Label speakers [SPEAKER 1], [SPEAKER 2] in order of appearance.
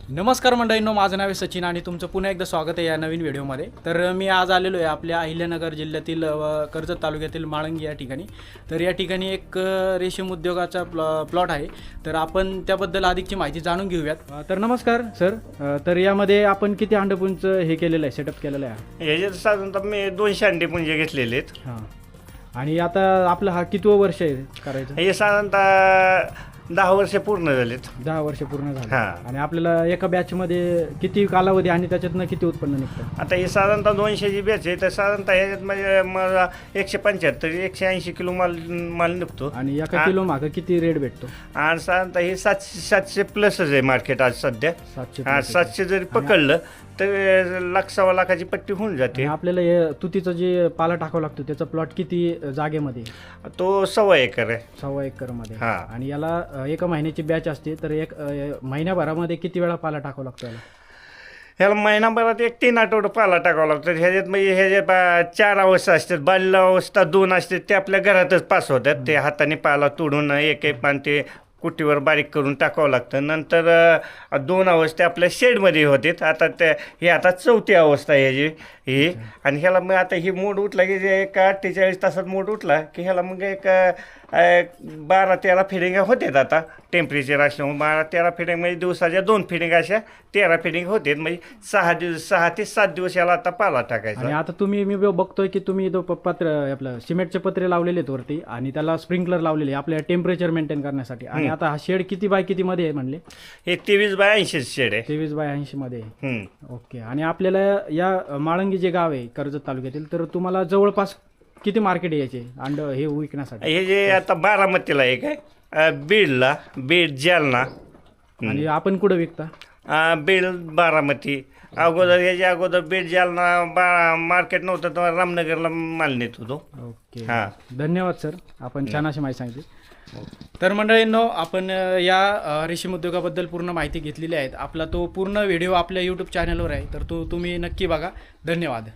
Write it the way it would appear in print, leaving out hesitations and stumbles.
[SPEAKER 1] नमस्कार मंडळींनो, माझं नाव आहे सचिन आणि तुमचं पुन्हा एकदा स्वागत आहे या नवीन व्हिडिओमध्ये। तर मी आज आलेलो आहे आपल्या अहिल्यानगर जिल्ह्यातील कर्जत तालुक्यातील माळंगी या ठिकाणी। तर या ठिकाणी एक रेशीम उद्योगाचा प्लॉट आहे, तर आपण त्याबद्दल अधिकची माहिती जाणून घेऊयात। तर नमस्कार सर, तर यामध्ये आपण किती अंडपुंजचं हे केलेलं आहे, सेटअप केलेलं आहे?
[SPEAKER 2] याच्यात साधारणतः मी 200 अंडेपुंजे घेतलेले आहेत।
[SPEAKER 1] हां, आणि आता आपलं हा कितवं वर्ष आहे करायचं?
[SPEAKER 2] हे साधारणतः 10 वर्ष पूर्ण झालेत।
[SPEAKER 1] 10 वर्ष पूर्ण झाले।
[SPEAKER 2] हां.
[SPEAKER 1] आणि आपल्याला एका बॅचमध्ये किती कालावधी आणि त्याच्यातनं किती उत्पन्न निघतं?
[SPEAKER 2] आता हे साधारणतः 200ची बॅच आहे, तर साधारणतः ह्याच्यात म्हणजे मला 175 180 किलो माल निघतो।
[SPEAKER 1] आणि एका किलो मागं किती रेट भेटतो?
[SPEAKER 2] आणि साधारणतः हे 700 प्लसच आहे मार्केट आज सध्या।
[SPEAKER 1] 700
[SPEAKER 2] हा, 700 जरी पकडलं तर 1,00,000-1,15,000ची पट्टी होऊन जाते।
[SPEAKER 1] आणि आपल्याला हे तुतीचं जे पाला टाकावं लागतो त्याचा प्लॉट किती जागेमध्ये?
[SPEAKER 2] तो 1.25 एकर आहे।
[SPEAKER 1] 1.25 एकरमध्ये।
[SPEAKER 2] हां.
[SPEAKER 1] आणि याला एका महिन्याची बॅच असते, तर एक महिन्याभरामध्ये किती वेळा पाला टाकावं लागतो याला?
[SPEAKER 2] ह्याला महिनाभरात 3 आठवडे पाला टाकावा लागतो। ह्याच्यात म्हणजे ह्याच्यात 4 अवस्था असतात, बाल अवस्था 2 असतात, ते आपल्या घरातच पास होतात। ते हाताने पाला तोडून एक एक पान ते कुटीवर बारीक करून टाकावं लागतं। नंतर 2 अवस्था आपल्या शेडमध्ये होते। आता हे आता 4थी अवस्था आहे ह्याची ही। आणि ह्याला मग आता ही मोड उठला की जे एक 48 तासात मोड उठला की ह्याला मग एक 12-13 फिडिंग होतात। आता टेम्परेचर असल्यामुळे 12-13 फिडिंग म्हणजे दिवसाच्या 2 फिडिंग अशा 13 फिडिंग होतात। म्हणजे 6 ते 7 दिवस याला आता पाला
[SPEAKER 1] आणि
[SPEAKER 2] टाकायचा।
[SPEAKER 1] आता मी बघतोय की तुम्ही तो पत्र आपलं सिमेंटचे पत्रे लावलेले आहेत वरती, आणि त्याला स्प्रिंकलर लावलेले आपल्या टेम्परेचर मेंटेन करण्यासाठी। आणि आता हा शेड किती बाय किती मध्ये आहे म्हणले?
[SPEAKER 2] हे 23/80 शेड आहे।
[SPEAKER 1] 23 बाय 80 मध्ये आहे।
[SPEAKER 2] हम्म.
[SPEAKER 1] ओके। आणि आपल्याला या माळंगी जे गाव आहे कर्जत तालुक्यातील, तर तुम्हाला जवळपास किती मार्केट यायचे अंड हे विकण्यासाठी?
[SPEAKER 2] हे जे आता बारामतीला एक आहे, बीड जालना,
[SPEAKER 1] आणि आपण कुठं विकता?
[SPEAKER 2] बीड बारामती। अगोदर याच्या अगोदर बीड जालना मार्केट नव्हतं तेव्हा रामनगरला माल नेत होतो।
[SPEAKER 1] ओके,
[SPEAKER 2] हां.
[SPEAKER 1] धन्यवाद सर, आपण छान अशी माहिती सांगितली। तर मंडळींनो, आपण या रेशीम उद्योगाबद्दल पूर्ण माहिती घेतलेली आहे। आपला तो पूर्ण व्हिडिओ आपल्या यूट्यूब चॅनलवर आहे, तर तो तुम्ही नक्की बघा। धन्यवाद।